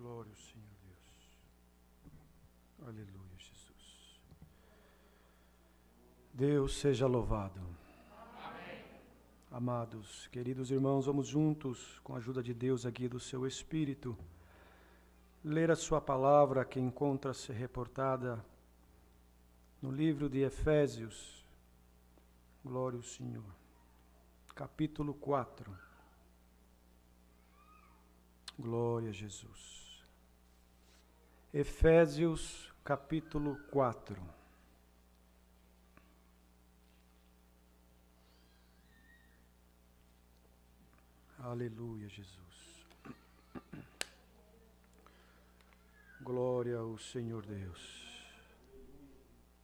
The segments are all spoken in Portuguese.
Glória ao Senhor Deus. Aleluia, Jesus. Deus seja louvado. Amém. Amados, queridos irmãos, vamos juntos, com a ajuda de Deus aqui do seu Espírito, ler a sua palavra que encontra-se reportada no livro de Efésios. Glória ao Senhor. Capítulo 4. Glória a Jesus. Efésios, capítulo 4. Aleluia, Jesus. Glória ao Senhor Deus.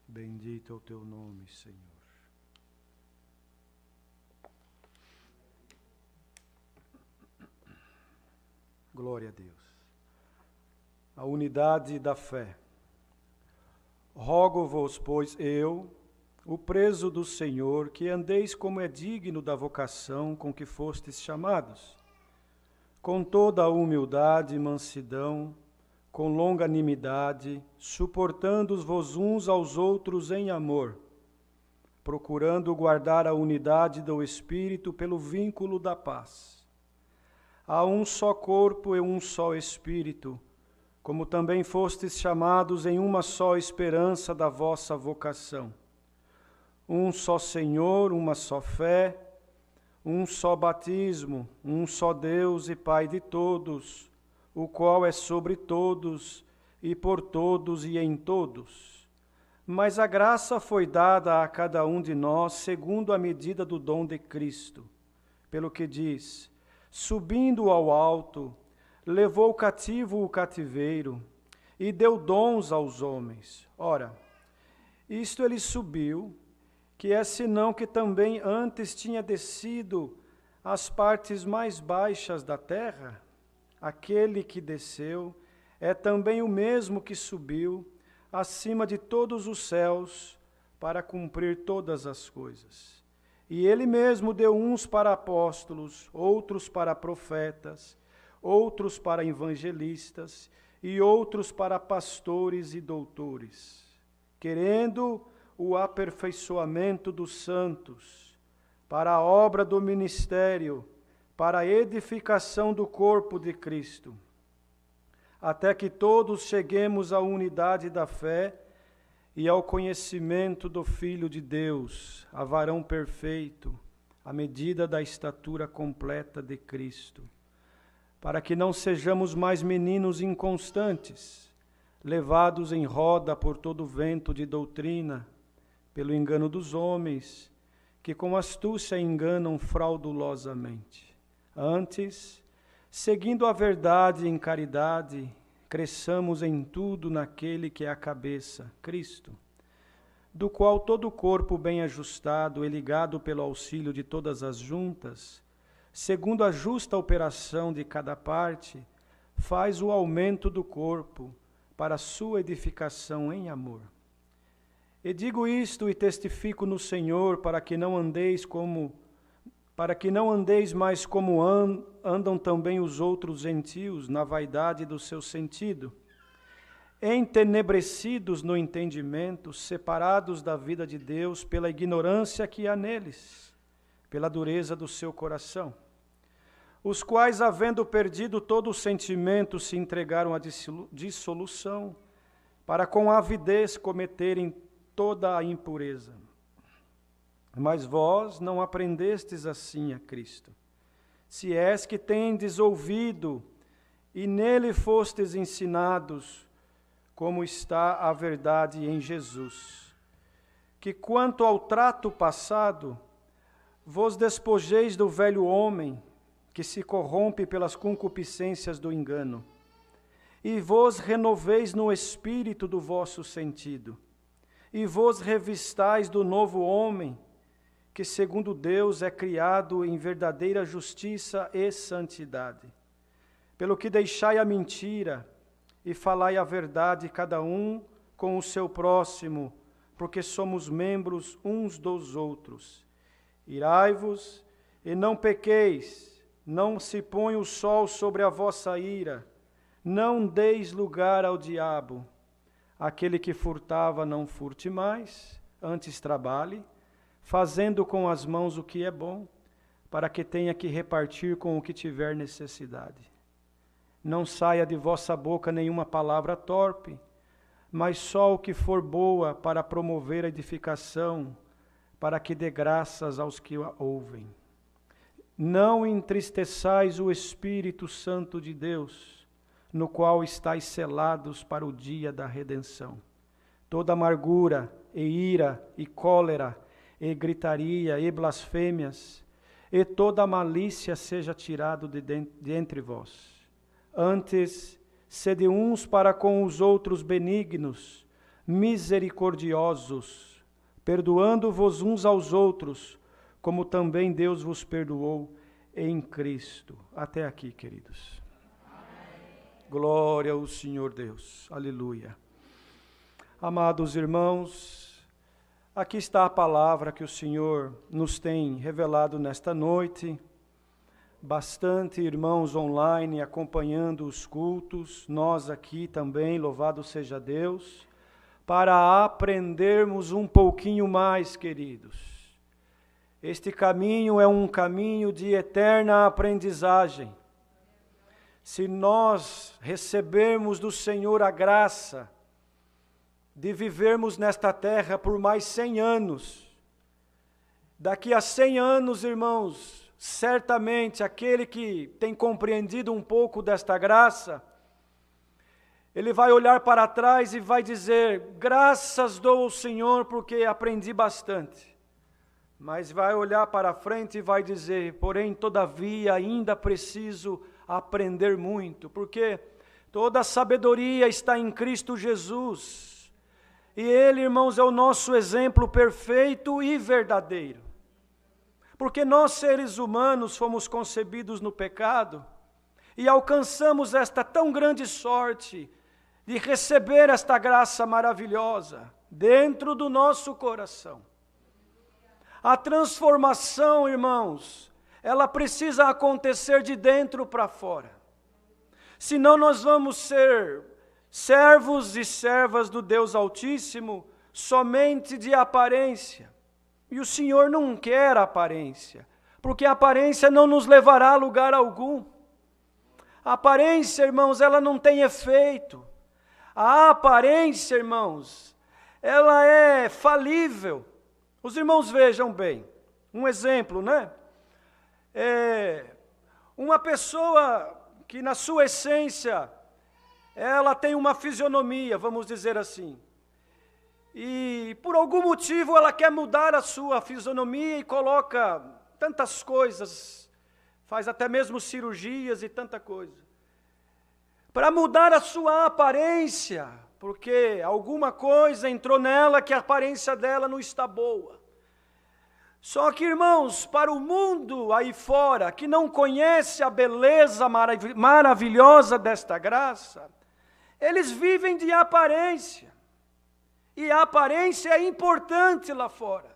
Bendito é o teu nome, Senhor. Glória a Deus. A unidade da fé. Rogo-vos, pois eu, o preso do Senhor, que andeis como é digno da vocação com que fostes chamados, com toda a humildade e mansidão, com longanimidade, suportando-vos uns aos outros em amor, procurando guardar a unidade do Espírito pelo vínculo da paz. Há um só corpo e um só Espírito, como também fostes chamados em uma só esperança da vossa vocação. Um só Senhor, uma só fé, um só batismo, um só Deus e Pai de todos, o qual é sobre todos e por todos e em todos. Mas a graça foi dada a cada um de nós segundo a medida do dom de Cristo, pelo que diz: subindo ao alto, levou cativo o cativeiro e deu dons aos homens. Ora, isto ele subiu, que é senão que também antes tinha descido às partes mais baixas da terra? Aquele que desceu é também o mesmo que subiu acima de todos os céus para cumprir todas as coisas. E ele mesmo deu uns para apóstolos, outros para profetas, outros para evangelistas e outros para pastores e doutores, querendo o aperfeiçoamento dos santos, para a obra do ministério, para a edificação do corpo de Cristo, até que todos cheguemos à unidade da fé e ao conhecimento do Filho de Deus, a varão perfeito, à medida da estatura completa de Cristo, para que não sejamos mais meninos inconstantes, levados em roda por todo vento de doutrina, pelo engano dos homens, que com astúcia enganam fraudulosamente. Antes, seguindo a verdade em caridade, cresçamos em tudo naquele que é a cabeça, Cristo, do qual todo o corpo bem ajustado e ligado pelo auxílio de todas as juntas, segundo a justa operação de cada parte, faz o aumento do corpo para a sua edificação em amor. E digo isto e testifico no Senhor, para que não andeis mais como andam também os outros gentios, na vaidade do seu sentido, entenebrecidos no entendimento, separados da vida de Deus pela ignorância que há neles, pela dureza do seu coração, os quais, havendo perdido todo o sentimento, se entregaram à dissolução, para com avidez cometerem toda a impureza. Mas vós não aprendestes assim a Cristo. Se és que tendes ouvido e nele fostes ensinados, como está a verdade em Jesus, que quanto ao trato passado, vos despojeis do velho homem, que se corrompe pelas concupiscências do engano, e vos renoveis no espírito do vosso sentido, e vos revistais do novo homem, que segundo Deus é criado em verdadeira justiça e santidade. Pelo que deixai a mentira e falai a verdade cada um com o seu próximo, porque somos membros uns dos outros. Irai-vos e não pequeis, não se põe o sol sobre a vossa ira, Não deis lugar ao diabo. Aquele que furtava, não furte mais, antes trabalhe, fazendo com as mãos o que é bom, para que tenha que repartir com o que tiver necessidade. Não saia de vossa boca nenhuma palavra torpe, mas só o que for boa para promover a edificação, para que dê graças aos que a ouvem. Não entristeçais o Espírito Santo de Deus, no qual estáis selados para o dia da redenção. Toda amargura, e ira, e cólera, e gritaria, e blasfêmias, e toda malícia seja tirado de entre vós. Antes, sede uns para com os outros benignos, misericordiosos, perdoando-vos uns aos outros, como também Deus vos perdoou em Cristo. Até aqui, queridos. Glória ao Senhor Deus. Aleluia. Amados irmãos, aqui está a palavra que o Senhor nos tem revelado nesta noite. Bastante irmãos online acompanhando os cultos, nós aqui também, louvado seja Deus, para aprendermos um pouquinho mais, queridos. Este caminho é um caminho de eterna aprendizagem. Se nós recebermos do Senhor a graça de vivermos nesta terra por mais 100 anos, daqui a 100 anos, irmãos, certamente aquele que tem compreendido um pouco desta graça, ele vai olhar para trás e vai dizer, graças dou ao Senhor porque aprendi bastante. Mas vai olhar para frente e vai dizer, porém, todavia, ainda preciso aprender muito, porque toda a sabedoria está em Cristo Jesus. E Ele, irmãos, é o nosso exemplo perfeito e verdadeiro. Porque nós, seres humanos, fomos concebidos no pecado e alcançamos esta tão grande sorte de receber esta graça maravilhosa dentro do nosso coração. A transformação, irmãos, ela precisa acontecer de dentro para fora. Senão nós vamos ser servos e servas do Deus Altíssimo somente de aparência. E o Senhor não quer aparência, porque a aparência não nos levará a lugar algum. A aparência, irmãos, ela não tem efeito. A aparência, irmãos, ela é falível. Os irmãos vejam bem, um exemplo, né? Uma pessoa que na sua essência, ela tem uma fisionomia, vamos dizer assim. E por algum motivo ela quer mudar a sua fisionomia e coloca tantas coisas, faz até mesmo cirurgias e tanta coisa. Para mudar a sua aparência, porque alguma coisa entrou nela que a aparência dela não está boa. Só que, irmãos, para o mundo aí fora, que não conhece a beleza maravilhosa desta graça, eles vivem de aparência. E a aparência é importante lá fora.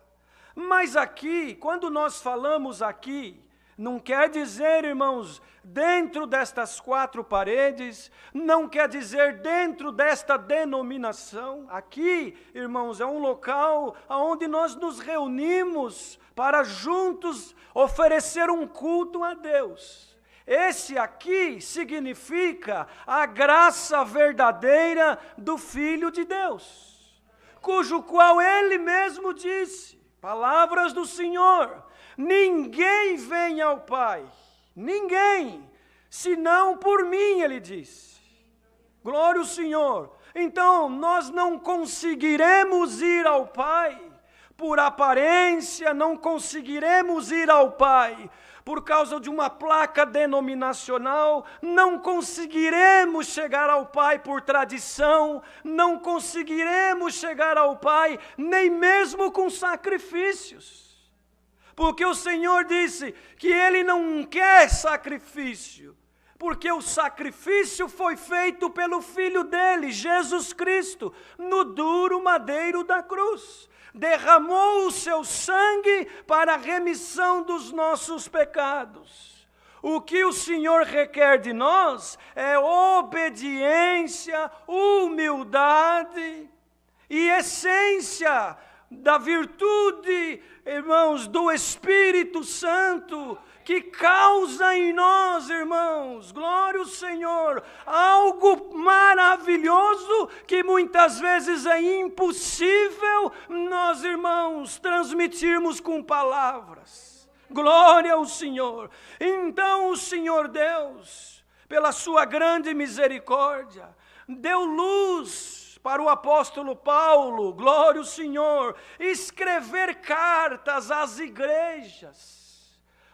Mas aqui, quando nós falamos aqui, não quer dizer, irmãos, dentro destas 4 paredes, não quer dizer dentro desta denominação. Aqui, irmãos, é um local onde nós nos reunimos para juntos oferecer um culto a Deus. Esse aqui significa a graça verdadeira do Filho de Deus, cujo qual Ele mesmo disse, palavras do Senhor, ninguém vem ao Pai, ninguém, senão por mim, Ele disse. Glória ao Senhor. Então, nós não conseguiremos ir ao Pai por aparência, não conseguiremos ir ao Pai por causa de uma placa denominacional, não conseguiremos chegar ao Pai por tradição, não conseguiremos chegar ao Pai nem mesmo com sacrifícios. Porque o Senhor disse que Ele não quer sacrifício, porque o sacrifício foi feito pelo Filho dele, Jesus Cristo, no duro madeiro da cruz. Derramou o seu sangue para a remissão dos nossos pecados. O que o Senhor requer de nós é obediência, humildade e essência da virtude, irmãos, do Espírito Santo, que causa em nós, irmãos, glória ao Senhor, algo maravilhoso que muitas vezes é impossível nós, irmãos, transmitirmos com palavras. Glória ao Senhor. Então o Senhor Deus, pela sua grande misericórdia, deu luz para o apóstolo Paulo, glória ao Senhor, escrever cartas às igrejas.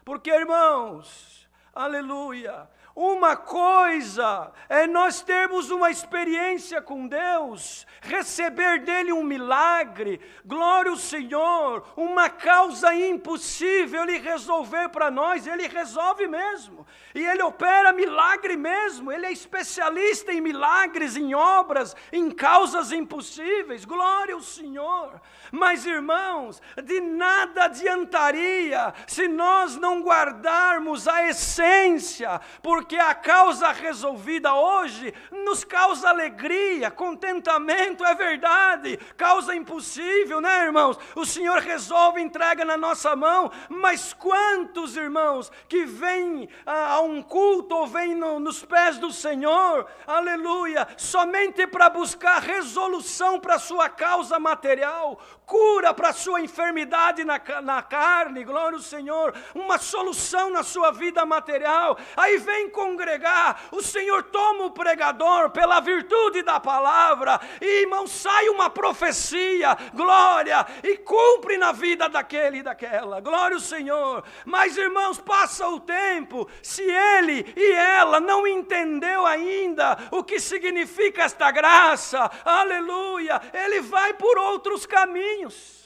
Porque, irmãos, aleluia, uma coisa é nós termos uma experiência com Deus, receber dele um milagre, glória ao Senhor, uma causa impossível ele resolver para nós, ele resolve mesmo, e ele opera milagre mesmo, ele é especialista em milagres, em obras, em causas impossíveis, glória ao Senhor. Mas, irmãos, de nada adiantaria se nós não guardarmos a essência, porque a causa resolvida hoje nos causa alegria, contentamento, é verdade, causa impossível, né, irmãos? O Senhor resolve, entrega na nossa mão, mas quantos, irmãos, que vêm a um culto ou vêm nos pés do Senhor, aleluia, somente para buscar resolução para a sua causa material, cura para a sua enfermidade na carne, glória ao Senhor, uma solução na sua vida material, aí vem congregar, o Senhor toma o pregador pela virtude da palavra, e irmão, sai uma profecia, glória, e cumpre na vida daquele e daquela, glória ao Senhor. Mas, irmãos, passa o tempo, se ele e ela não entendeu ainda o que significa esta graça, aleluia, ele vai por outros caminhos,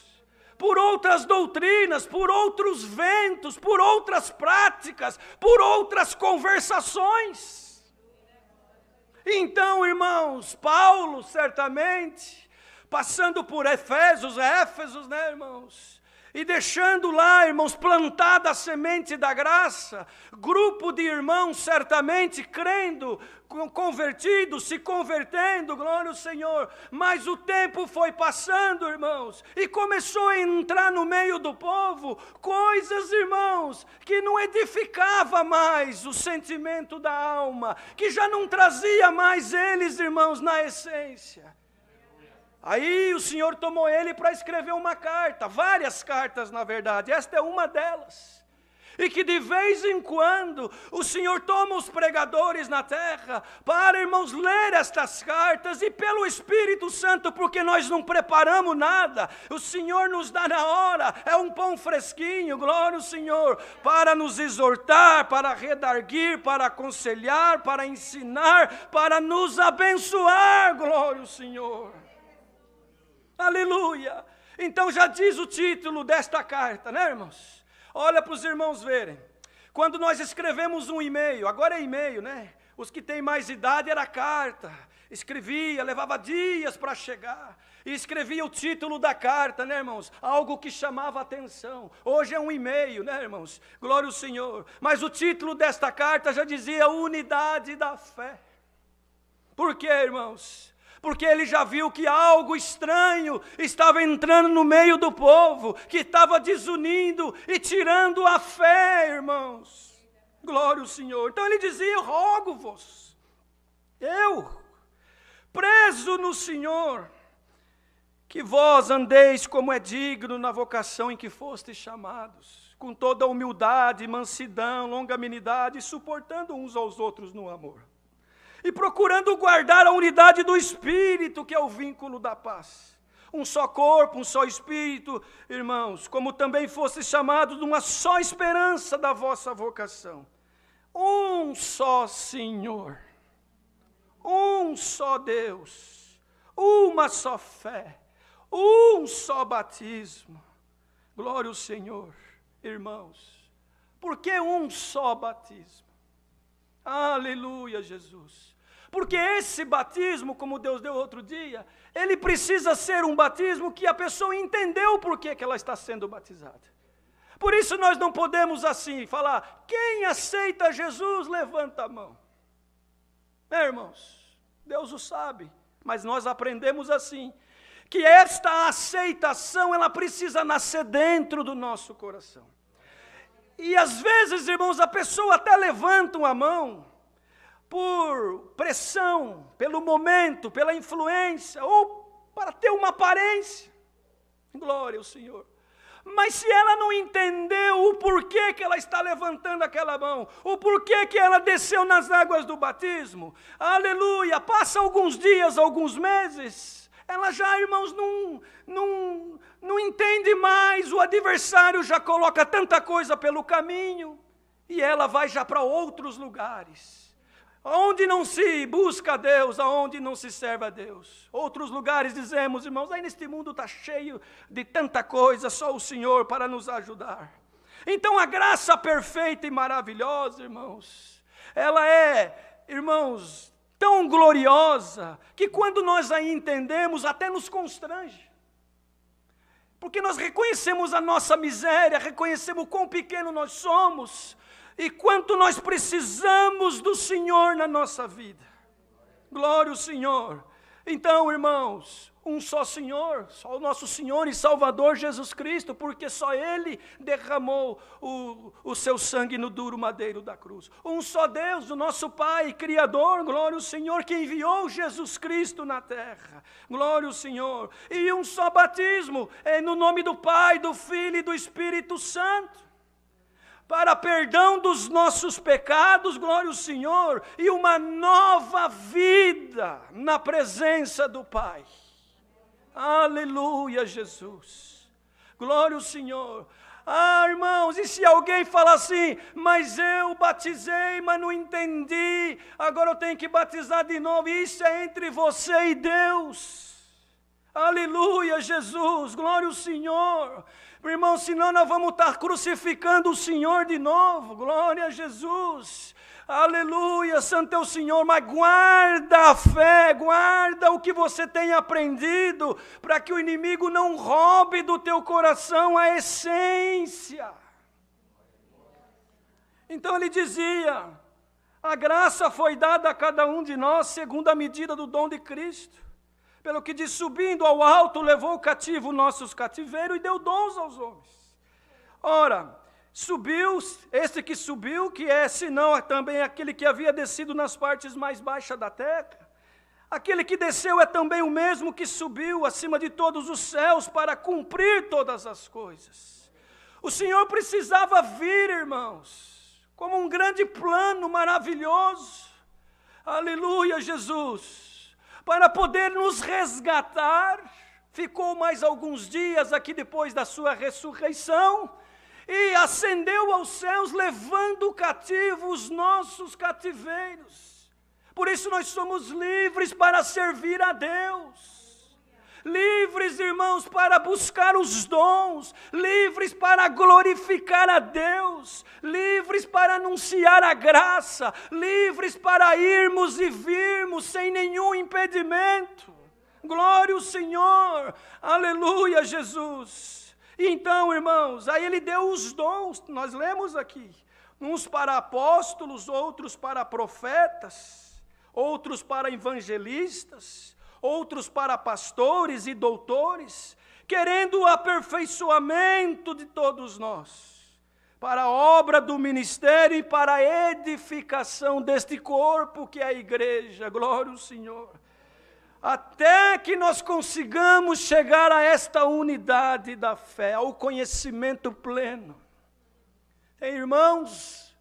por outras doutrinas, por outros ventos, por outras práticas, por outras conversações. Então, irmãos, Paulo, certamente, passando por Éfesos, né, irmãos? E deixando lá, irmãos, plantada a semente da graça, grupo de irmãos certamente crendo, convertidos, se convertendo, glória ao Senhor. Mas o tempo foi passando, irmãos, e começou a entrar no meio do povo coisas, irmãos, que não edificava mais o sentimento da alma, que já não trazia mais eles, irmãos, na essência. Aí o Senhor tomou ele para escrever uma carta, várias cartas na verdade, esta é uma delas. E que de vez em quando o Senhor toma os pregadores na terra para, irmãos, ler estas cartas, e pelo Espírito Santo, porque nós não preparamos nada, o Senhor nos dá na hora, é um pão fresquinho, glória ao Senhor, para nos exortar, para redarguir, para aconselhar, para ensinar, para nos abençoar, glória ao Senhor. Aleluia! Então já diz o título desta carta, né, irmãos? Olha para os irmãos verem. Quando nós escrevemos um e-mail, agora é e-mail, né? Os que têm mais idade era carta. Escrevia, levava dias para chegar. E escrevia o título da carta, né, irmãos? Algo que chamava atenção. Hoje é um e-mail, né, irmãos? Glória ao Senhor. Mas o título desta carta já dizia unidade da fé. Por quê, irmãos? Porque ele já viu que algo estranho estava entrando no meio do povo, que estava desunindo e tirando a fé, irmãos. Glória ao Senhor. Então ele dizia: eu rogo-vos, eu, preso no Senhor, que vós andeis como é digno na vocação em que fostes chamados, com toda humildade, mansidão, longanimidade, suportando uns aos outros no amor. E procurando guardar a unidade do Espírito, que é o vínculo da paz. Um só corpo, um só Espírito, irmãos, como também fostes chamados de uma só esperança da vossa vocação. Um só Senhor, um só Deus, uma só fé, um só batismo. Glória ao Senhor, irmãos. Por que um só batismo? Aleluia, Jesus. Porque esse batismo, como Deus deu outro dia, ele precisa ser um batismo que a pessoa entendeu por que ela está sendo batizada. Por isso nós não podemos assim falar, quem aceita Jesus, levanta a mão. Irmãos, Deus o sabe, mas nós aprendemos assim, que esta aceitação, ela precisa nascer dentro do nosso coração. E às vezes, irmãos, a pessoa até levanta a mão, por pressão, pelo momento, pela influência, ou para ter uma aparência. Glória ao Senhor. Mas se ela não entendeu o porquê que ela está levantando aquela mão, o porquê que ela desceu nas águas do batismo, aleluia, passa alguns dias, alguns meses, ela já, irmãos, não entende mais, o adversário já coloca tanta coisa pelo caminho, e ela vai já para outros lugares. Onde não se busca a Deus, aonde não se serve a Deus. Outros lugares dizemos, irmãos, aí neste mundo está cheio de tanta coisa, só o Senhor para nos ajudar. Então a graça perfeita e maravilhosa, irmãos, ela é, irmãos, tão gloriosa, que quando nós a entendemos, até nos constrange. Porque nós reconhecemos a nossa miséria, reconhecemos o quão pequeno nós somos, e quanto nós precisamos do Senhor na nossa vida. Glória ao Senhor. Então, irmãos, um só Senhor, só o nosso Senhor e Salvador Jesus Cristo, porque só Ele derramou o seu sangue no duro madeiro da cruz. Um só Deus, o nosso Pai, Criador, glória ao Senhor, que enviou Jesus Cristo na terra. Glória ao Senhor. E um só batismo, no nome do Pai, do Filho e do Espírito Santo, para perdão dos nossos pecados, glória ao Senhor, e uma nova vida na presença do Pai. Aleluia, Jesus. Glória ao Senhor. Irmãos, e se alguém fala assim, mas eu batizei, mas não entendi, agora eu tenho que batizar de novo, isso é entre você e Deus. Aleluia, Jesus, glória ao Senhor. Irmão, senão nós vamos estar crucificando o Senhor de novo. Glória a Jesus. Aleluia, santo é o Senhor. Mas guarda a fé, guarda o que você tem aprendido, para que o inimigo não roube do teu coração a essência. Então ele dizia, a graça foi dada a cada um de nós segundo a medida do dom de Cristo. Pelo que diz, subindo ao alto, levou cativo nossos cativeiros e deu dons aos homens. Ora, subiu, este que subiu, que é senão também aquele que havia descido nas partes mais baixas da terra. Aquele que desceu é também o mesmo que subiu acima de todos os céus para cumprir todas as coisas. O Senhor precisava vir, irmãos, como um grande plano maravilhoso. Aleluia, Jesus. Para poder nos resgatar, ficou mais alguns dias aqui depois da sua ressurreição, e ascendeu aos céus, levando cativo os nossos cativeiros. Por isso nós somos livres para servir a Deus. Livres, irmãos, para buscar os dons, livres para glorificar a Deus, livres para anunciar a graça, livres para irmos e virmos sem nenhum impedimento. Glória ao Senhor, aleluia, Jesus. Então, irmãos, aí ele deu os dons, nós lemos aqui, uns para apóstolos, outros para profetas, outros para evangelistas, outros para pastores e doutores, querendo o aperfeiçoamento de todos nós, para a obra do ministério e para a edificação deste corpo que é a igreja, glória ao Senhor, até que nós consigamos chegar a esta unidade da fé, ao conhecimento pleno. Tem irmãos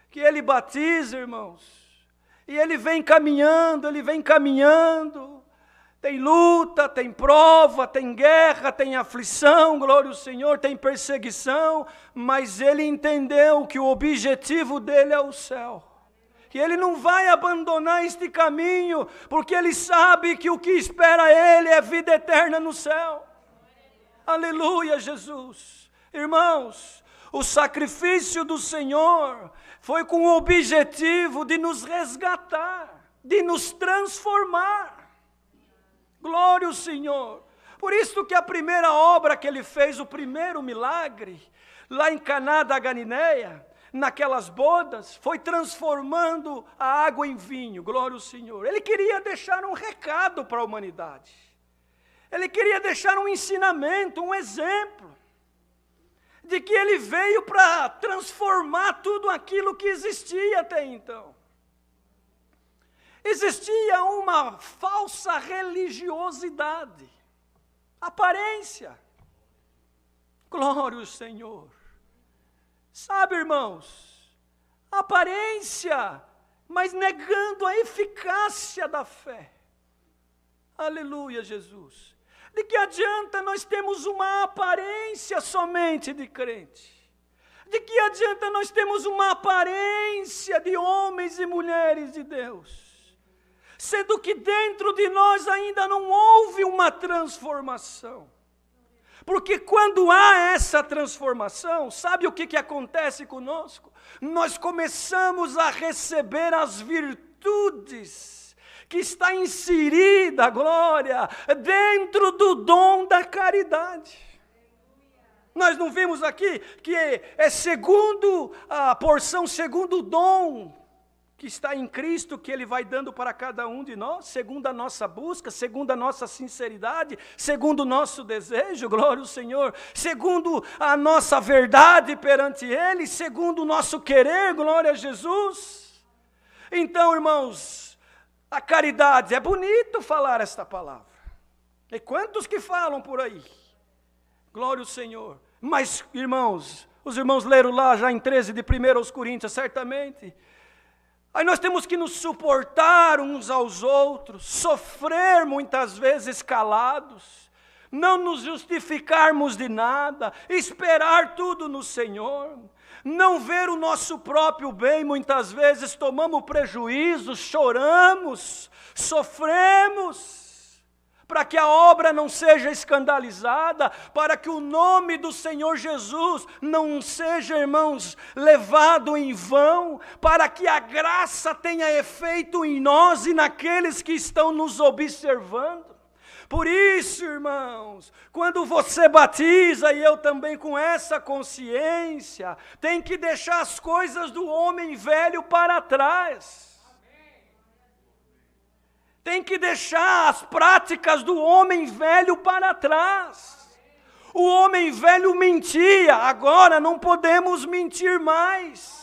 que ele batiza, irmãos, e ele vem caminhando, tem luta, tem prova, tem guerra, tem aflição, glória ao Senhor, tem perseguição, mas ele entendeu que o objetivo dele é o céu. Que ele não vai abandonar este caminho, porque ele sabe que o que espera ele é vida eterna no céu. Aleluia, Jesus. Irmãos, o sacrifício do Senhor foi com o objetivo de nos resgatar, de nos transformar. Glória ao Senhor. Por isso que a primeira obra que ele fez, o primeiro milagre, lá em Caná da Galileia, naquelas bodas, foi transformando a água em vinho, glória ao Senhor. Ele queria deixar um recado para a humanidade. Ele queria deixar um ensinamento, um exemplo, de que ele veio para transformar tudo aquilo que existia até então. Existia uma falsa religiosidade, aparência. Glória ao Senhor. Sabe, irmãos, aparência, mas negando a eficácia da fé. Aleluia, Jesus. De que adianta nós termos uma aparência somente de crente? De que adianta nós termos uma aparência de homens e mulheres de Deus, sendo que dentro de nós ainda não houve uma transformação? Porque quando há essa transformação, sabe o que acontece conosco? Nós começamos a receber as virtudes que está inserida, glória, dentro do dom da caridade. Nós não vimos aqui que é segundo a porção, segundo o dom que está em Cristo, que Ele vai dando para cada um de nós, segundo a nossa busca, segundo a nossa sinceridade, segundo o nosso desejo, glória ao Senhor, segundo a nossa verdade perante Ele, segundo o nosso querer, glória a Jesus. Então, irmãos, a caridade, é bonito falar esta palavra. E quantos que falam por aí? Glória ao Senhor. Mas, irmãos, os irmãos leram lá já em 13 de 1 Coríntios, certamente. Aí nós temos que nos suportar uns aos outros, sofrer muitas vezes calados, não nos justificarmos de nada, esperar tudo no Senhor, não ver o nosso próprio bem, muitas vezes tomamos prejuízo, choramos, sofremos, para que a obra não seja escandalizada, para que o nome do Senhor Jesus não seja, irmãos, levado em vão, para que a graça tenha efeito em nós e naqueles que estão nos observando. Por isso, irmãos, quando você batiza, e eu também com essa consciência, tem que deixar as coisas do homem velho para trás. Tem que deixar as práticas do homem velho para trás. O homem velho mentia, agora não podemos mentir mais.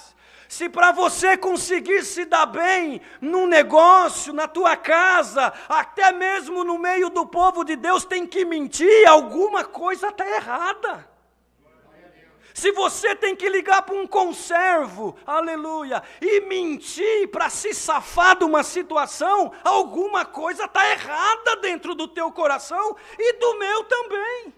Se para você conseguir se dar bem num negócio, na tua casa, até mesmo no meio do povo de Deus tem que mentir, alguma coisa está errada. Se você tem que ligar para um conservo, aleluia, e mentir para se safar de uma situação, alguma coisa está errada dentro do teu coração e do meu também.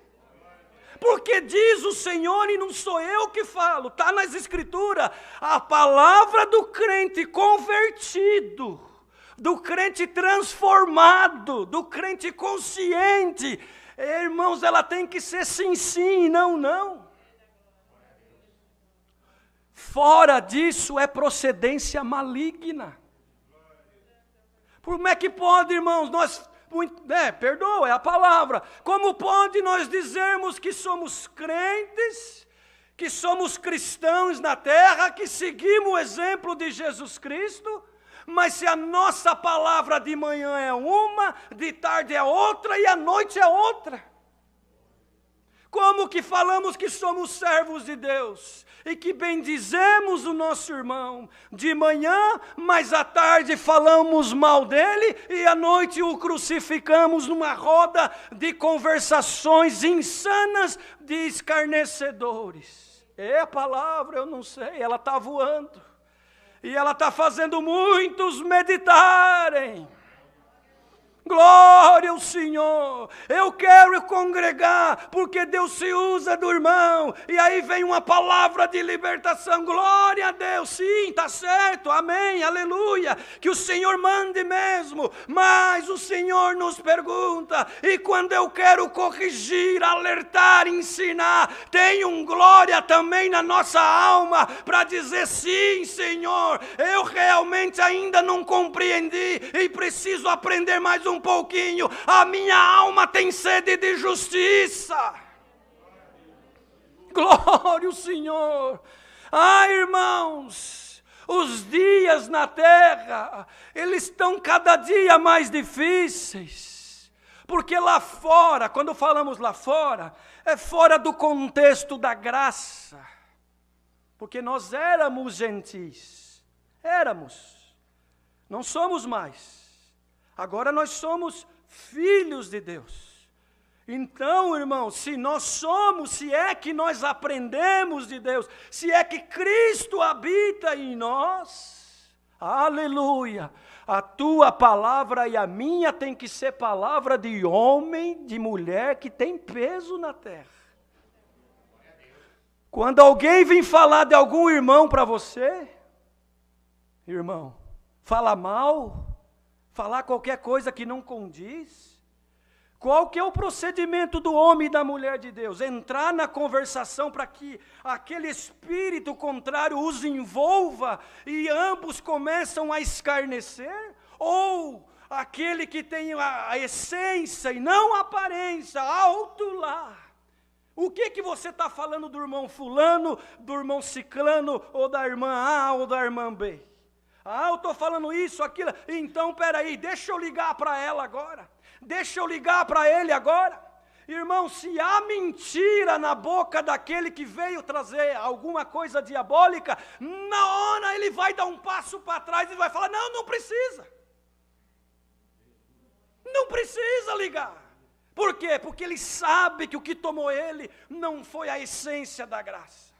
Porque diz o Senhor, e não sou eu que falo, está nas Escrituras, a palavra do crente convertido, do crente transformado, do crente consciente, irmãos, ela tem que ser sim, sim, não, não. Fora disso é procedência maligna. Como é que pode, irmãos, perdoa, é a palavra. Como pode nós dizermos que somos crentes, que somos cristãos na terra, que seguimos o exemplo de Jesus Cristo, mas se a nossa palavra de manhã é uma, de tarde é outra e à noite é outra? Como que falamos que somos servos de Deus e que bendizemos o nosso irmão de manhã, mas à tarde falamos mal dele e à noite o crucificamos numa roda de conversações insanas de escarnecedores? É a palavra, eu não sei, ela está voando e ela está fazendo muitos meditarem. Glória ao Senhor, eu quero congregar, porque Deus se usa do irmão, e aí vem uma palavra de libertação, glória a Deus, sim, está certo, amém, aleluia, que o Senhor mande mesmo, mas o Senhor nos pergunta, e quando eu quero corrigir, alertar, ensinar, tem um glória também na nossa alma, para dizer sim, Senhor, eu realmente ainda não compreendi, e preciso aprender mais um pouquinho, a minha alma tem sede de justiça. Glória ao Senhor. Ah, irmãos, os dias na terra, eles estão cada dia mais difíceis. Porque lá fora, quando falamos lá fora, é fora do contexto da graça. Porque nós éramos gentis. Éramos. Não somos mais. Agora nós somos filhos de Deus. Então, irmãos, se é que nós aprendemos de Deus, se é que Cristo habita em nós, aleluia, a tua palavra e a minha tem que ser palavra de homem, de mulher que tem peso na terra. Quando alguém vem falar de algum irmão para você, irmão, fala mal, falar qualquer coisa que não condiz, qual que é o procedimento do homem e da mulher de Deus? Entrar na conversação para que aquele espírito contrário os envolva e ambos começam a escarnecer? Ou aquele que tem a essência e não a aparência, alto lá? O que você está falando do irmão fulano, do irmão ciclano, ou da irmã A ou da irmã B? Ah, eu estou falando isso, aquilo. Então, peraí, deixa eu ligar para ela agora. Deixa eu ligar para ele agora. Irmão, se há mentira na boca daquele que veio trazer alguma coisa diabólica, na hora ele vai dar um passo para trás e vai falar, não precisa. Não precisa ligar. Por quê? Porque ele sabe que o que tomou ele não foi a essência da graça.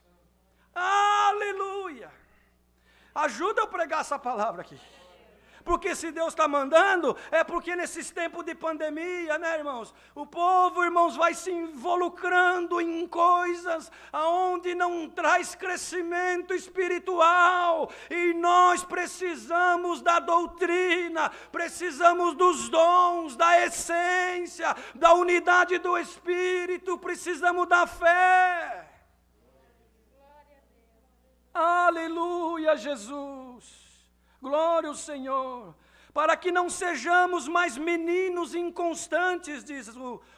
Aleluia. Ajuda eu a pregar essa palavra aqui. Porque se Deus está mandando, é porque nesses tempos de pandemia, né, irmãos? O povo, irmãos, vai se involucrando em coisas aonde não traz crescimento espiritual. E nós precisamos da doutrina, precisamos dos dons, da essência, da unidade do Espírito, precisamos da fé. Aleluia, Jesus. Glória ao Senhor, para que não sejamos mais meninos inconstantes, diz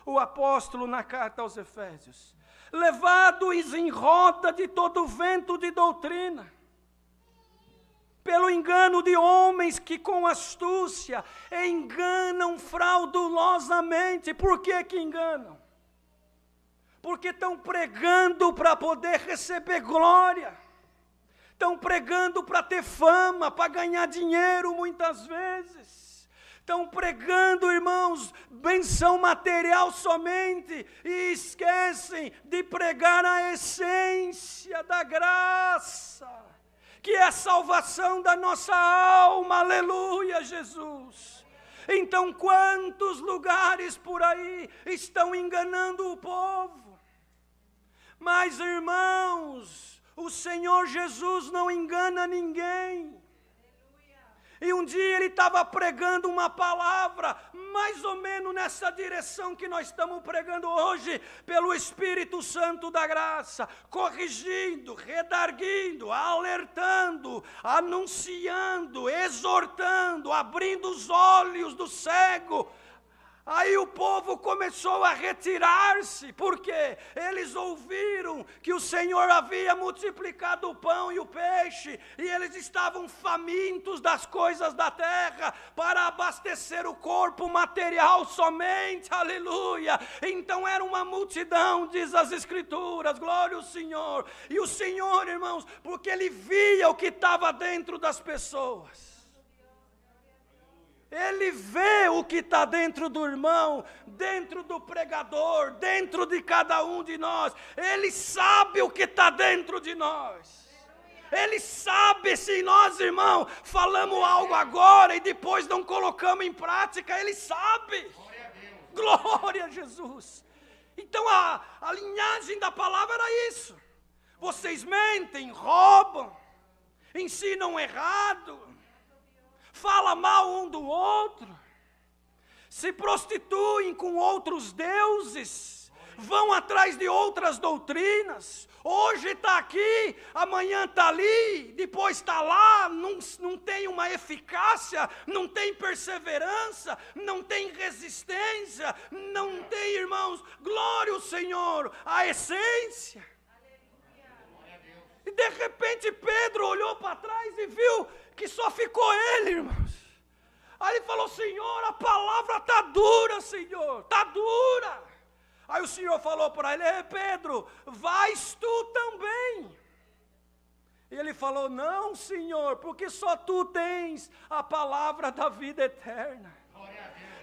o apóstolo na carta aos Efésios, levados em roda de todo vento de doutrina, pelo engano de homens que com astúcia enganam fraudulosamente. Por que enganam? Porque estão pregando para poder receber glória. Estão pregando para ter fama, para ganhar dinheiro muitas vezes. Estão pregando, irmãos, benção material somente e esquecem de pregar a essência da graça, que é a salvação da nossa alma. Aleluia, Jesus. Então, quantos lugares por aí estão enganando o povo? Mas, irmãos, o Senhor Jesus não engana ninguém. E um dia ele estava pregando uma palavra, mais ou menos nessa direção que nós estamos pregando hoje, pelo Espírito Santo da graça, corrigindo, redarguindo, alertando, anunciando, exortando, abrindo os olhos do cego. Aí o povo começou a retirar-se, porque eles ouviram que o Senhor havia multiplicado o pão e o peixe, e eles estavam famintos das coisas da terra, para abastecer o corpo material somente, aleluia. Então era uma multidão, diz as Escrituras, glória ao Senhor. E o Senhor, irmãos, porque Ele via o que estava dentro das pessoas. Ele vê o que está dentro do irmão, dentro do pregador, dentro de cada um de nós. Ele sabe o que está dentro de nós. Ele sabe se nós, irmão, falamos algo agora e depois não colocamos em prática. Ele sabe. Glória a Jesus. Então a linhagem da palavra era isso. Vocês mentem, roubam, ensinam errado, fala mal um do outro, se prostituem com outros deuses, vão atrás de outras doutrinas. Hoje está aqui, amanhã está ali, depois está lá, não tem uma eficácia, não tem perseverança, não tem resistência, não tem, irmãos, glória ao Senhor, a essência. E de repente Pedro olhou para trás e viu que só ficou ele, irmãos. Aí ele falou: Senhor, a palavra está dura, Senhor, está dura. Aí o Senhor falou para ele: Pedro, vais tu também? E ele falou: não, Senhor, porque só tu tens a palavra da vida eterna.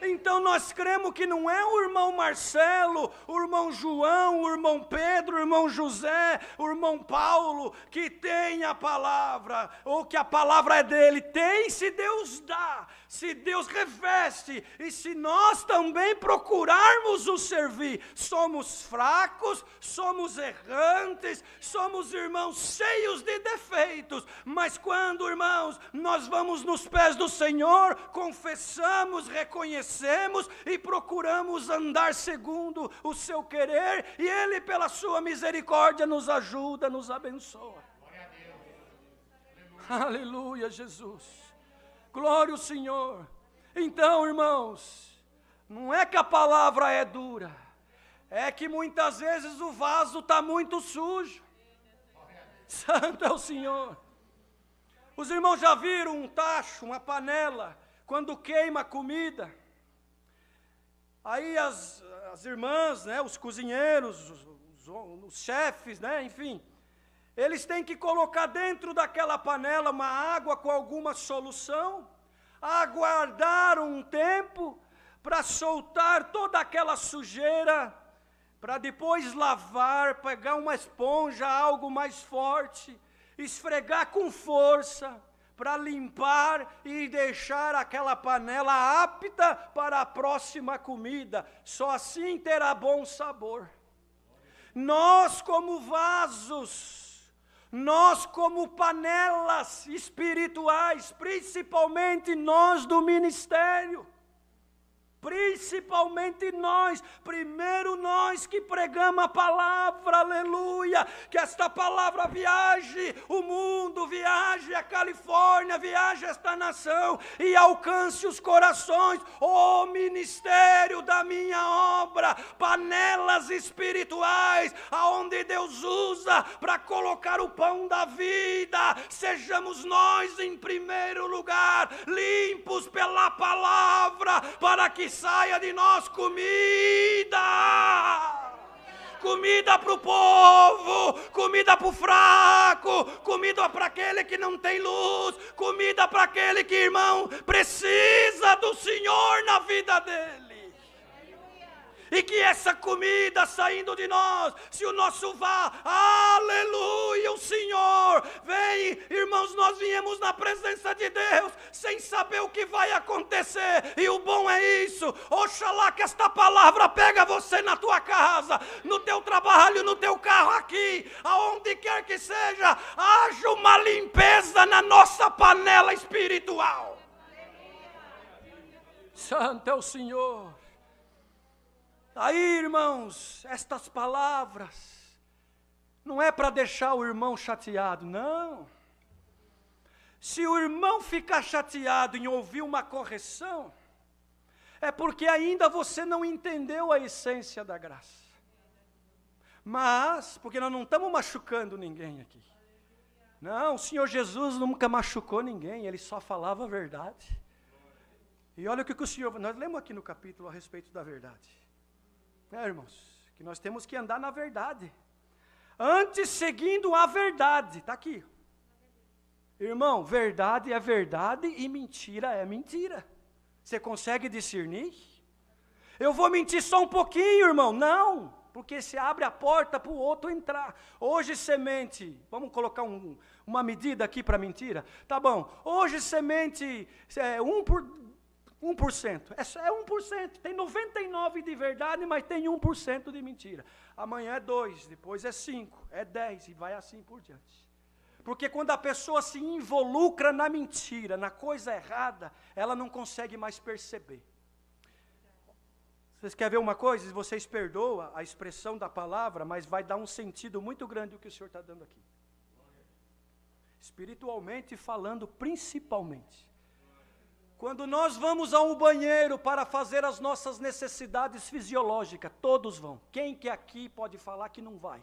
Então nós cremos que não é o irmão Marcelo, o irmão João, o irmão Pedro, o irmão José, o irmão Paulo que tem a palavra, ou que a palavra é dele. Tem se Deus dá, se Deus reveste, e se nós também procurarmos o servir. Somos fracos, somos errantes, somos irmãos cheios de defeitos, mas quando, irmãos, nós vamos nos pés do Senhor, confessamos, reconhecemos e procuramos andar segundo o seu querer, e Ele, pela sua misericórdia, nos ajuda, nos abençoa. Aleluia, Jesus. Glória ao Senhor. Então, irmãos, não é que a palavra é dura, é que muitas vezes o vaso está muito sujo. Santo é o Senhor. Os irmãos já viram um tacho, uma panela, quando queima a comida? Aí as irmãs, né, os cozinheiros, os chefes, né, enfim, eles têm que colocar dentro daquela panela uma água com alguma solução, aguardar um tempo para soltar toda aquela sujeira, para depois lavar, pegar uma esponja, algo mais forte, esfregar com força, para limpar e deixar aquela panela apta para a próxima comida. Só assim terá bom sabor. Nós como vasos, nós como panelas espirituais, principalmente nós do ministério, principalmente nós, primeiro nós que pregamos a palavra, aleluia, que esta palavra viaje o mundo, viaje a Califórnia, viaje esta nação e alcance os corações. O ministério da minha obra, panelas espirituais, aonde Deus usa para colocar o pão da vida, sejamos nós em primeiro lugar, limpos pela palavra, para que saia de nós comida para o povo, comida para o fraco, comida para aquele que não tem luz, comida para aquele que, irmão, precisa do Senhor na vida dele. E que essa comida saindo de nós, se o nosso aleluia, o Senhor vem, irmãos, nós viemos na presença de Deus, sem saber o que vai acontecer, e o bom é isso. Oxalá que esta palavra pega você na tua casa, no teu trabalho, no teu carro aqui, aonde quer que seja, haja uma limpeza na nossa panela espiritual. Santo é o Senhor. Aí, irmãos, estas palavras não é para deixar o irmão chateado, não. Se o irmão ficar chateado em ouvir uma correção, é porque ainda você não entendeu a essência da graça. Mas, porque nós não estamos machucando ninguém aqui. Não, o Senhor Jesus nunca machucou ninguém, Ele só falava a verdade. E olha o que o Senhor... Nós lemos aqui no capítulo a respeito da verdade. Irmãos, que nós temos que andar na verdade, antes seguindo a verdade, está aqui, irmão, verdade é verdade e mentira é mentira, você consegue discernir? Eu vou mentir só um pouquinho, irmão, não, porque se abre a porta para o outro entrar. Hoje semente, vamos colocar uma medida aqui para mentira, tá bom, hoje semente é 1%, é 1%, tem 99% de verdade, mas tem 1% de mentira. Amanhã é 2%, depois é 5%, é 10% e vai assim por diante. Porque quando a pessoa se involucra na mentira, na coisa errada, ela não consegue mais perceber. Vocês querem ver uma coisa? Vocês perdoam a expressão da palavra, mas vai dar um sentido muito grande o que o Senhor está dando aqui. Espiritualmente falando, principalmente. Quando nós vamos a um banheiro para fazer as nossas necessidades fisiológicas, todos vão. Quem que aqui pode falar que não vai?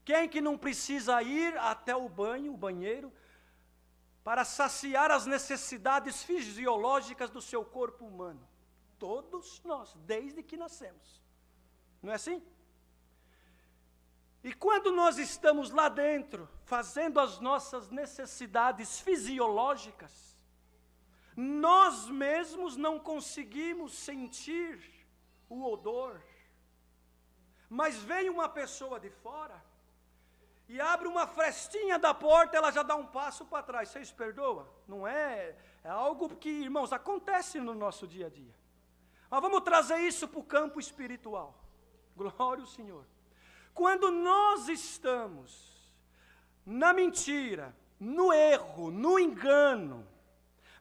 Quem que não precisa ir até o banheiro, para saciar as necessidades fisiológicas do seu corpo humano? Todos nós, desde que nascemos. Não é assim? E quando nós estamos lá dentro, fazendo as nossas necessidades fisiológicas, nós mesmos não conseguimos sentir o odor. Mas vem uma pessoa de fora e abre uma frestinha da porta, ela já dá um passo para trás. Vocês perdoam? Não é? É algo que, irmãos, acontece no nosso dia a dia. Mas vamos trazer isso para o campo espiritual. Glória ao Senhor. Quando nós estamos na mentira, no erro, no engano,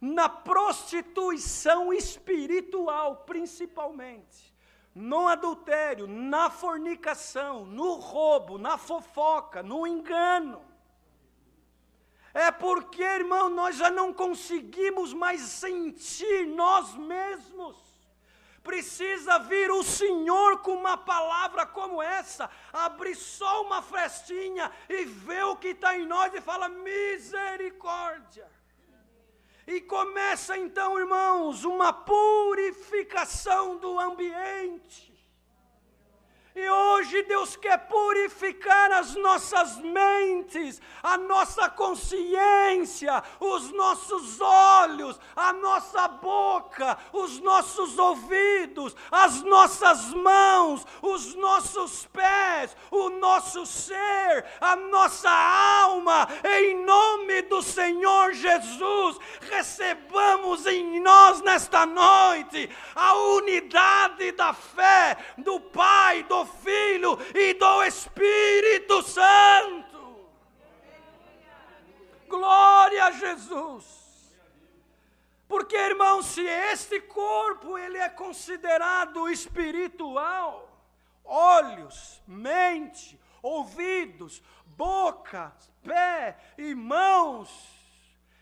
na prostituição espiritual, principalmente, no adultério, na fornicação, no roubo, na fofoca, no engano, é porque, irmão, nós já não conseguimos mais sentir nós mesmos. Precisa vir o Senhor com uma palavra como essa, abrir só uma frestinha e ver o que está em nós e fala: misericórdia. E começa então, irmãos, uma purificação do ambiente. E hoje Deus quer purificar as nossas mentes, a nossa consciência, os nossos olhos, a nossa boca, os nossos ouvidos, as nossas mãos, os nossos pés, o nosso ser, a nossa alma. Em nome do Senhor Jesus, recebamos em nós nesta noite a unidade da fé do Pai, do Filho e do Espírito Santo. Glória a Jesus. Porque, irmão, se este corpo ele é considerado espiritual, olhos, mente, ouvidos, boca, pé e mãos,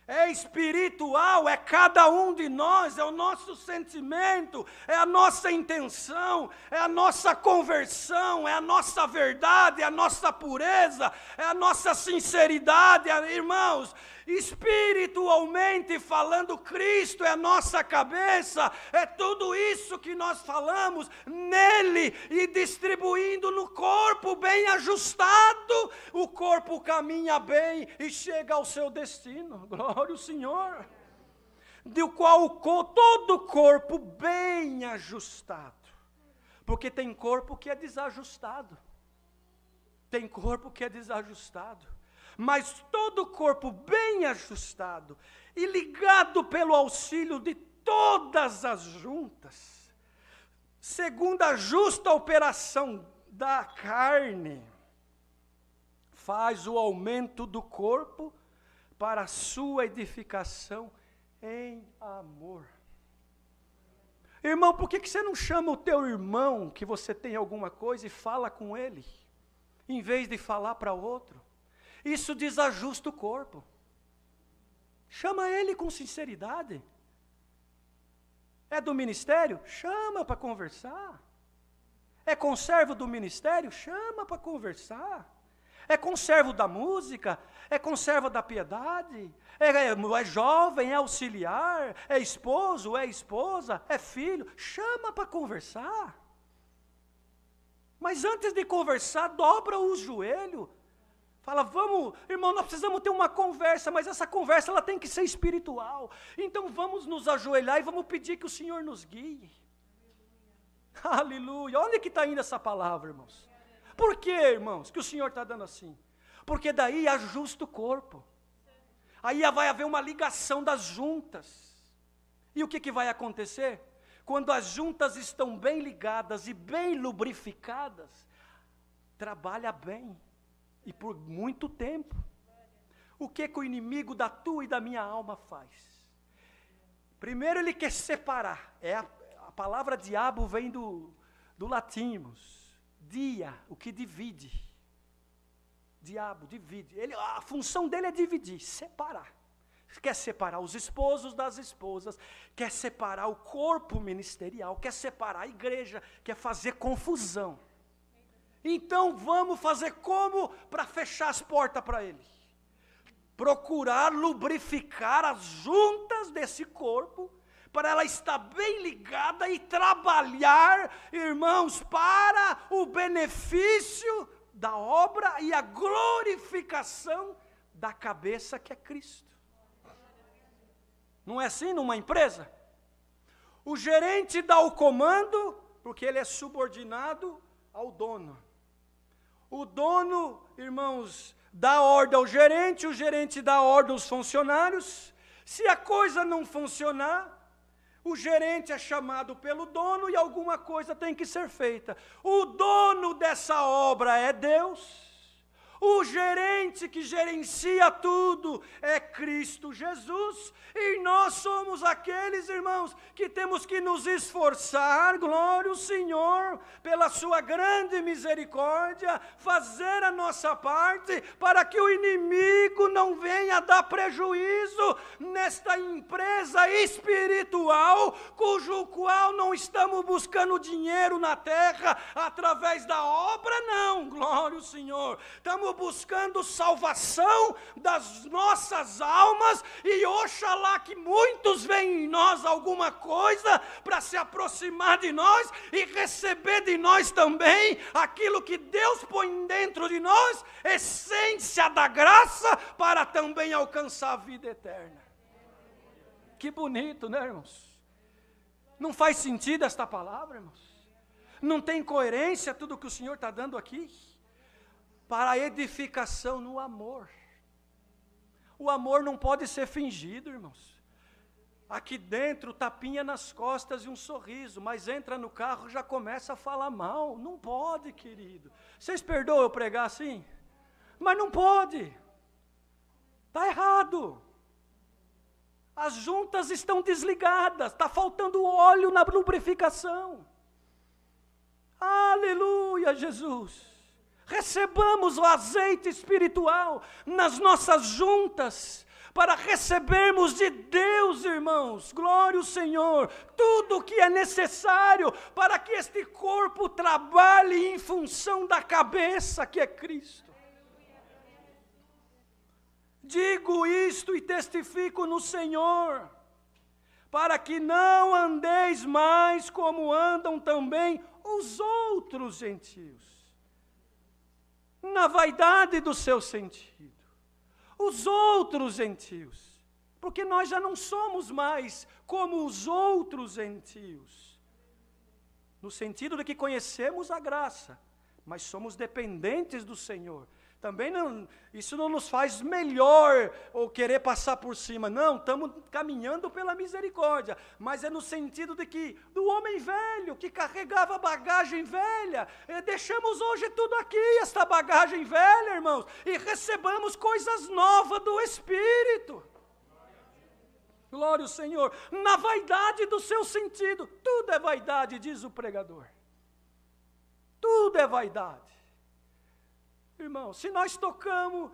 é espiritual, é cada um de nós, é o nosso sentimento, é a nossa intenção, é a nossa conversão, é a nossa verdade, é a nossa pureza, é a nossa sinceridade, irmãos. Espiritualmente falando, Cristo é a nossa cabeça, é tudo isso que nós falamos nele e distribuindo no corpo bem ajustado, o corpo caminha bem e chega ao seu destino. Glória ao Senhor. Do qual todo o corpo bem ajustado, porque tem corpo que é desajustado, tem corpo que é desajustado. Mas todo o corpo bem ajustado e ligado pelo auxílio de todas as juntas, segundo a justa operação da carne, faz o aumento do corpo para a sua edificação em amor. Irmão, por que você não chama o teu irmão que você tem alguma coisa e fala com ele, em vez de falar para outro? Isso desajusta o corpo. Chama ele com sinceridade. É do ministério? Chama para conversar. É conservo do ministério? Chama para conversar. É conservo da música? É conservo da piedade? É jovem? É auxiliar? É esposo? É esposa? É filho? Chama para conversar. Mas antes de conversar, dobra os joelhos. Fala, vamos, irmão, nós precisamos ter uma conversa, mas essa conversa ela tem que ser espiritual. Então vamos nos ajoelhar e vamos pedir que o Senhor nos guie. Aleluia. Onde que está indo essa palavra, irmãos? Por que, irmãos, que o Senhor está dando assim? Porque daí ajusta o corpo. Aí vai haver uma ligação das juntas. E o que vai acontecer? Quando as juntas estão bem ligadas e bem lubrificadas, trabalha bem. E por muito tempo. O que o inimigo da tua e da minha alma faz? Primeiro ele quer separar. A palavra diabo vem do latim, dia, o que divide. Diabo divide. A função dele é dividir, separar. Quer separar os esposos das esposas, quer separar o corpo ministerial, quer separar a igreja, quer fazer confusão. Então vamos fazer como para fechar as portas para ele? Procurar lubrificar as juntas desse corpo, para ela estar bem ligada e trabalhar, irmãos, para o benefício da obra e a glorificação da cabeça que é Cristo. Não é assim numa empresa? O gerente dá o comando, porque ele é subordinado ao dono. O dono, irmãos, dá ordem ao gerente, o gerente dá ordem aos funcionários. Se a coisa não funcionar, o gerente é chamado pelo dono e alguma coisa tem que ser feita. O dono dessa obra é Deus. O gerente que gerencia tudo é Cristo Jesus, e nós somos aqueles, irmãos, que temos que nos esforçar, glória ao Senhor, pela sua grande misericórdia, fazer a nossa parte, para que o inimigo não venha dar prejuízo nesta empresa espiritual, cujo qual não estamos buscando dinheiro na terra, através da obra, não, glória ao Senhor, estamos buscando salvação das nossas almas, e oxalá que muitos veem em nós alguma coisa para se aproximar de nós e receber de nós também aquilo que Deus põe dentro de nós, essência da graça, para também alcançar a vida eterna. Que bonito, né, irmãos? Não faz sentido esta palavra, irmãos? Não tem coerência tudo que o Senhor está dando aqui? Para a edificação no amor. O amor não pode ser fingido, irmãos. Aqui dentro, tapinha nas costas e um sorriso, mas entra no carro e já começa a falar mal. Não pode, querido. Vocês perdoam eu pregar assim? Mas não pode. Está errado. As juntas estão desligadas, está faltando óleo na lubrificação. Aleluia, Jesus. Recebamos o azeite espiritual nas nossas juntas, para recebermos de Deus, irmãos, glória ao Senhor, tudo o que é necessário para que este corpo trabalhe em função da cabeça que é Cristo. Digo isto e testifico no Senhor, para que não andeis mais como andam também os outros gentios, na vaidade do seu sentido. Os outros gentios, porque nós já não somos mais como os outros gentios, no sentido de que conhecemos a graça, mas somos dependentes do Senhor. Também não, isso não nos faz melhor ou querer passar por cima, não, estamos caminhando pela misericórdia, mas é no sentido de que, do homem velho, que carregava bagagem velha, deixamos hoje tudo aqui, esta bagagem velha, irmãos, e recebamos coisas novas do Espírito. Glória ao Senhor, na vaidade do seu sentido, tudo é vaidade, diz o pregador, tudo é vaidade. Irmão, se nós tocamos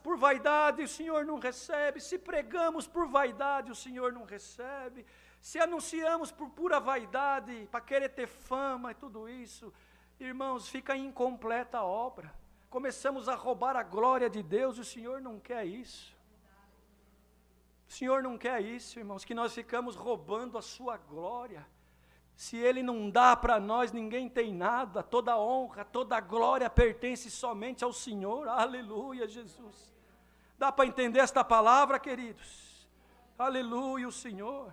por vaidade, o Senhor não recebe. Se pregamos por vaidade, o Senhor não recebe. Se anunciamos por pura vaidade, para querer ter fama e tudo isso, irmãos, fica incompleta a obra. Começamos a roubar a glória de Deus, e o Senhor não quer isso. O Senhor não quer isso, irmãos, que nós ficamos roubando a sua glória. Se Ele não dá para nós, ninguém tem nada, toda honra, toda glória pertence somente ao Senhor, aleluia, Jesus. Dá para entender esta palavra, queridos? Aleluia, o Senhor,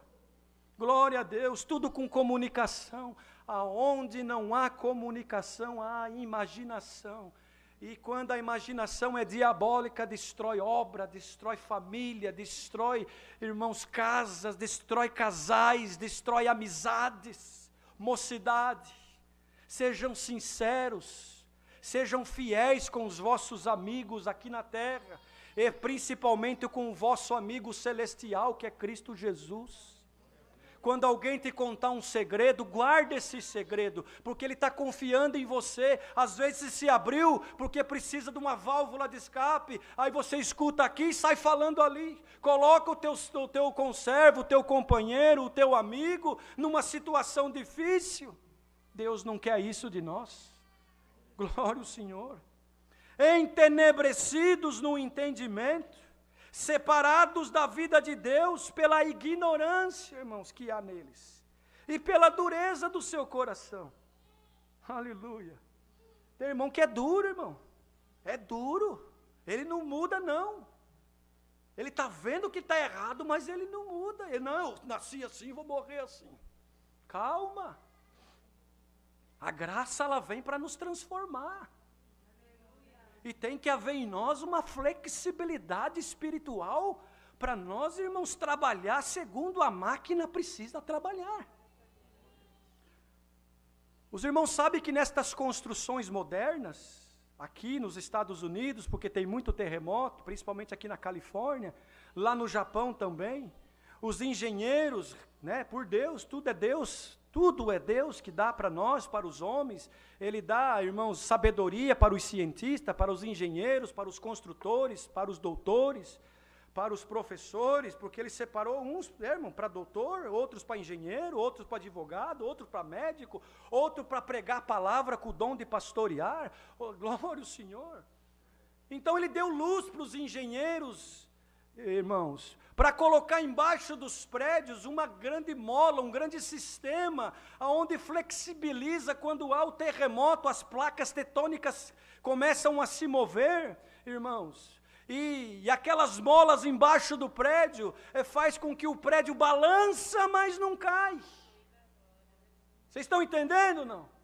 glória a Deus, tudo com comunicação. Aonde não há comunicação, há imaginação. E quando a imaginação é diabólica, destrói obra, destrói família, destrói, irmãos, casas, destrói casais, destrói amizades, mocidade. Sejam sinceros, sejam fiéis com os vossos amigos aqui na terra, e principalmente com o vosso amigo celestial, que é Cristo Jesus. Quando alguém te contar um segredo, guarde esse segredo, porque ele está confiando em você. Às vezes se abriu porque precisa de uma válvula de escape, aí você escuta aqui e sai falando ali. Coloca o teu conservo, o teu companheiro, o teu amigo numa situação difícil. Deus não quer isso de nós. Glória ao Senhor. Entenebrecidos no entendimento, separados da vida de Deus pela ignorância, irmãos, que há neles, e pela dureza do seu coração. Aleluia. Tem irmão que é duro, irmão. É duro. Ele não muda, não. Ele está vendo que está errado, mas ele não muda. Ele, não, eu nasci assim, vou morrer assim. Calma. A graça, ela vem para nos transformar. E tem que haver em nós uma flexibilidade espiritual para nós, irmãos, trabalhar segundo a máquina precisa trabalhar. Os irmãos sabem que nestas construções modernas, aqui nos Estados Unidos, porque tem muito terremoto, principalmente aqui na Califórnia, lá no Japão também, os engenheiros, né, por Deus, tudo é Deus que dá para nós, para os homens. Ele dá, irmãos, sabedoria para os cientistas, para os engenheiros, para os construtores, para os doutores, para os professores, porque ele separou uns, irmão, para doutor, outros para engenheiro, outros para advogado, outros para médico, outro para pregar a palavra com o dom de pastorear. Oh, glória ao Senhor. Então ele deu luz para os engenheiros, irmãos, para colocar embaixo dos prédios uma grande mola, um grande sistema, onde flexibiliza quando há o terremoto, as placas tectônicas começam a se mover, irmãos. E aquelas molas embaixo do prédio faz com que o prédio balança, mas não cai. Vocês estão entendendo ou não?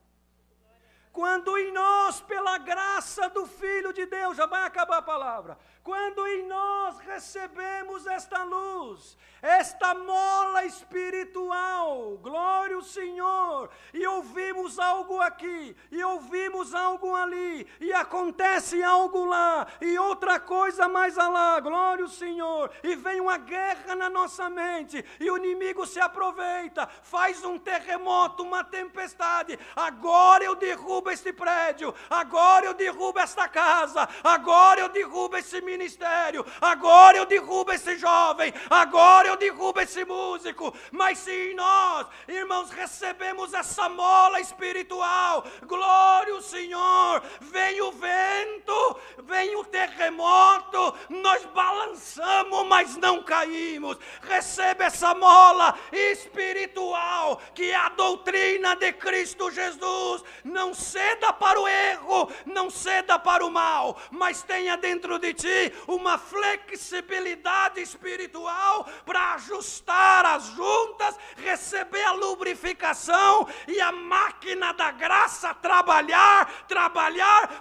Quando em nós, pela graça do Filho de Deus, já vai acabar a palavra, quando em nós recebemos esta luz, esta mola espiritual, glória ao Senhor, e ouvimos algo aqui, e ouvimos algo ali, e acontece algo lá, e outra coisa mais lá, glória ao Senhor, e vem uma guerra na nossa mente, e o inimigo se aproveita, faz um terremoto, uma tempestade, agora eu derrubo este prédio, agora eu derrubo esta casa, agora eu derrubo esse ministério, agora eu derrubo esse jovem, agora eu derrubo esse músico. Mas se em nós, irmãos, recebemos essa mola espiritual, glória ao Senhor, vem o vento, vem o terremoto, nós balançamos, mas não caímos. Recebe essa mola espiritual, que é a doutrina de Cristo Jesus. Não ceda para o erro, não ceda para o mal, mas tenha dentro de ti uma flexibilidade espiritual para ajustar as juntas, receber a lubrificação e a máquina da graça trabalhar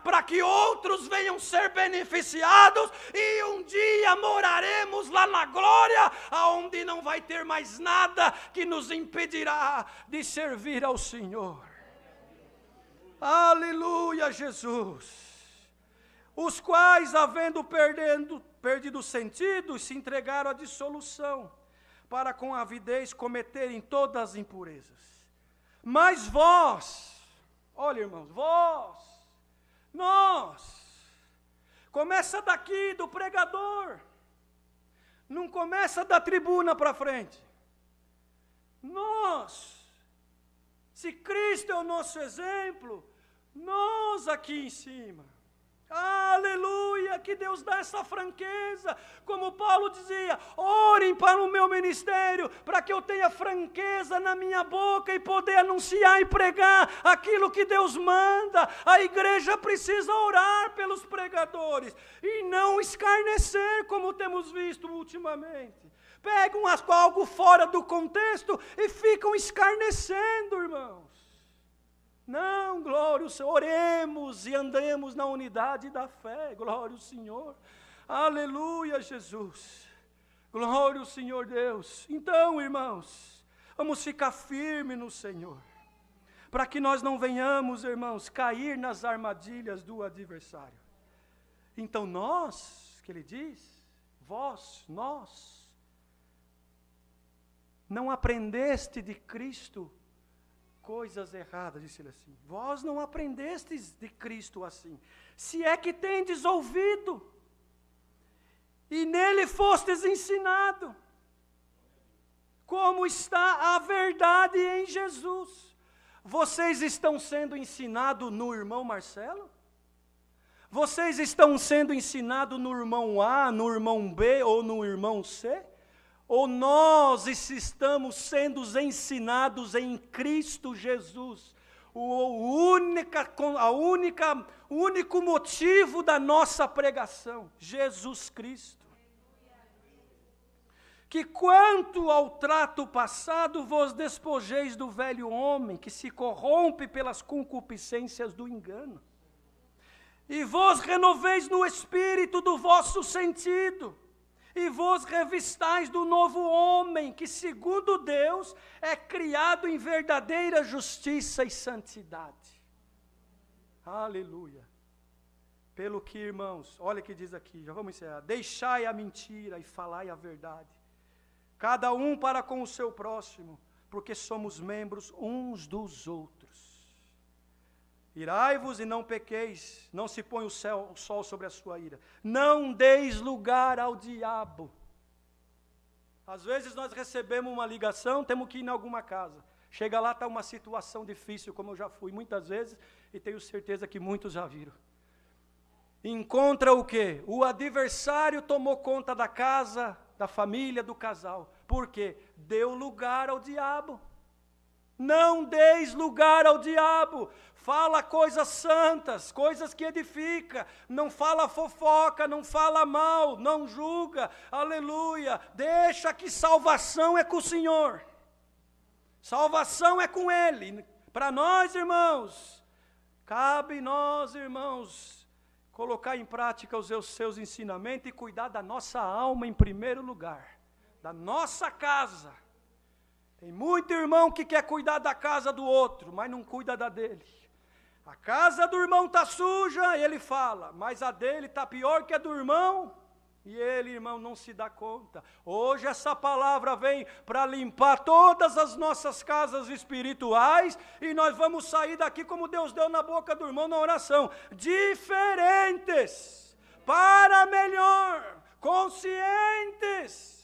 para que outros venham ser beneficiados, e um dia moraremos lá na glória, aonde não vai ter mais nada que nos impedirá de servir ao Senhor. Aleluia, Jesus. Os quais, havendo perdido o sentido, se entregaram à dissolução, para com avidez cometerem todas as impurezas. Mas vós, olha, irmãos, nós, começa daqui do pregador, não começa da tribuna para frente. Nós, se Cristo é o nosso exemplo, nós aqui em cima. Aleluia, que Deus dá essa franqueza, como Paulo dizia, orem para o meu ministério, para que eu tenha franqueza na minha boca e poder anunciar e pregar aquilo que Deus manda. A igreja precisa orar pelos pregadores, e não escarnecer, como temos visto ultimamente. Pegam algo fora do contexto e ficam escarnecendo, irmãos. Não, glória ao Senhor, oremos e andemos na unidade da fé, glória ao Senhor, aleluia, Jesus, glória ao Senhor Deus. Então, irmãos, vamos ficar firmes no Senhor, para que nós não venhamos, irmãos, cair nas armadilhas do adversário. Então nós, que ele diz, nós, não aprendeste de Cristo coisas erradas, disse ele assim. Vós não aprendestes de Cristo assim, se é que tendes ouvido, e nele fostes ensinado, como está a verdade em Jesus. Vocês estão sendo ensinados no irmão Marcelo? Vocês estão sendo ensinados no irmão A, no irmão B ou no irmão C? Ou nós estamos sendo ensinados em Cristo Jesus? O único motivo da nossa pregação, Jesus Cristo. Que quanto ao trato passado, vos despojeis do velho homem, que se corrompe pelas concupiscências do engano. E vos renoveis no espírito do vosso sentido, e vos revistais do novo homem, que segundo Deus é criado em verdadeira justiça e santidade. Aleluia. Pelo que, irmãos, olha o que diz aqui, já vamos encerrar. Deixai a mentira e falai a verdade, cada um para com o seu próximo, porque somos membros uns dos outros. Irai-vos e não pequeis, não se põe o sol sobre a sua ira. Não deis lugar ao diabo. Às vezes nós recebemos uma ligação, temos que ir em alguma casa. Chega lá, está uma situação difícil, como eu já fui muitas vezes, e tenho certeza que muitos já viram. Encontra o quê? O adversário tomou conta da casa, da família, do casal. Por quê? Deu lugar ao diabo. Não deis lugar ao diabo. Fala coisas santas, coisas que edificam. Não fala fofoca, não fala mal, não julga. Aleluia. Deixa que salvação é com o Senhor. Salvação é com Ele. Para nós, irmãos, cabe nós, irmãos, colocar em prática os seus ensinamentos e cuidar da nossa alma em primeiro lugar. Da nossa casa. Tem muito irmão que quer cuidar da casa do outro, mas não cuida da dele. A casa do irmão está suja, ele fala, mas a dele está pior que a do irmão, e ele, irmão, não se dá conta. Hoje essa palavra vem para limpar todas as nossas casas espirituais, e nós vamos sair daqui como Deus deu na boca do irmão na oração, diferentes, para melhor, conscientes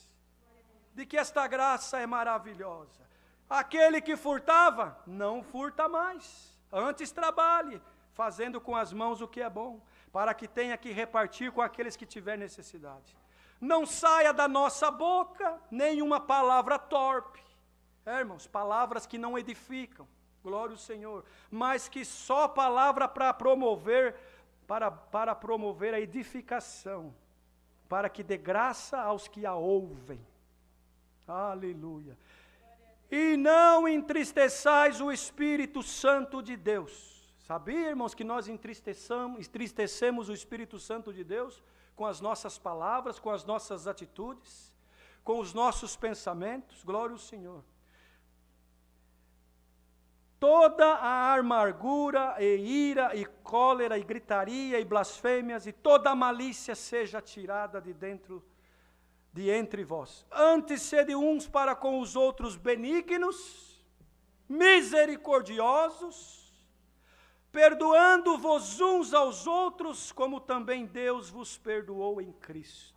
de que esta graça é maravilhosa. Aquele que furtava, não furta mais. Antes trabalhe, fazendo com as mãos o que é bom, para que tenha que repartir com aqueles que tiver necessidade. Não saia da nossa boca nenhuma palavra torpe. Irmãos, palavras que não edificam, glória ao Senhor, mas que só palavra para promover a edificação, para que dê graça aos que a ouvem. Aleluia. E não entristeçais o Espírito Santo de Deus. Sabia, irmãos, que nós entristecemos o Espírito Santo de Deus com as nossas palavras, com as nossas atitudes, com os nossos pensamentos? Glória ao Senhor. Toda a amargura e ira e cólera e gritaria e blasfêmias e toda a malícia seja tirada de entre vós. Antes sede uns para com os outros benignos, misericordiosos, perdoando-vos uns aos outros, como também Deus vos perdoou em Cristo.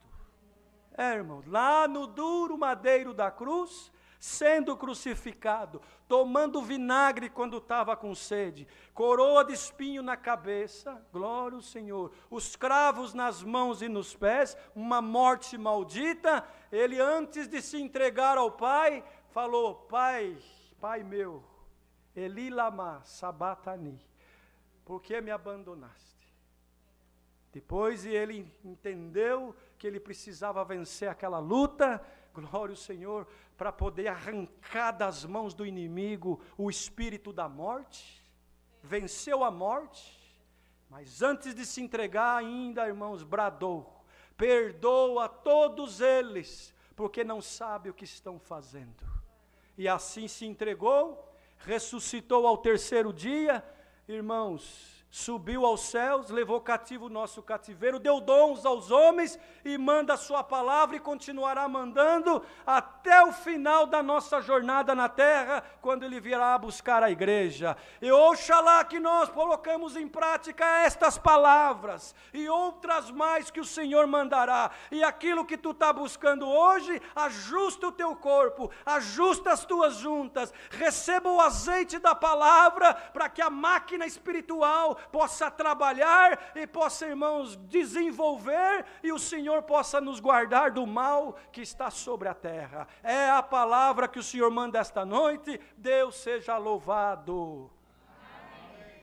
Irmãos, lá no duro madeiro da cruz, sendo crucificado, tomando vinagre quando estava com sede, coroa de espinho na cabeça, glória ao Senhor, os cravos nas mãos e nos pés, uma morte maldita, ele antes de se entregar ao Pai, falou, Pai meu, Eli lama sabatani, por que me abandonaste? Depois ele entendeu que ele precisava vencer aquela luta, glória ao Senhor, para poder arrancar das mãos do inimigo o espírito da morte, venceu a morte, mas antes de se entregar ainda, irmãos, bradou, perdoa todos eles, porque não sabe o que estão fazendo, e assim se entregou, ressuscitou ao terceiro dia, irmãos, subiu aos céus, levou cativo o nosso cativeiro, deu dons aos homens e manda a sua palavra e continuará mandando até o final da nossa jornada na terra, quando Ele virá buscar a igreja. E oxalá que nós colocamos em prática estas palavras e outras mais que o Senhor mandará. E aquilo que tu está buscando hoje, ajusta o teu corpo, ajusta as tuas juntas, receba o azeite da palavra para que a máquina espiritual possa trabalhar e possa, irmãos, desenvolver e o Senhor possa nos guardar do mal que está sobre a terra. É a palavra que o Senhor manda esta noite. Deus seja louvado.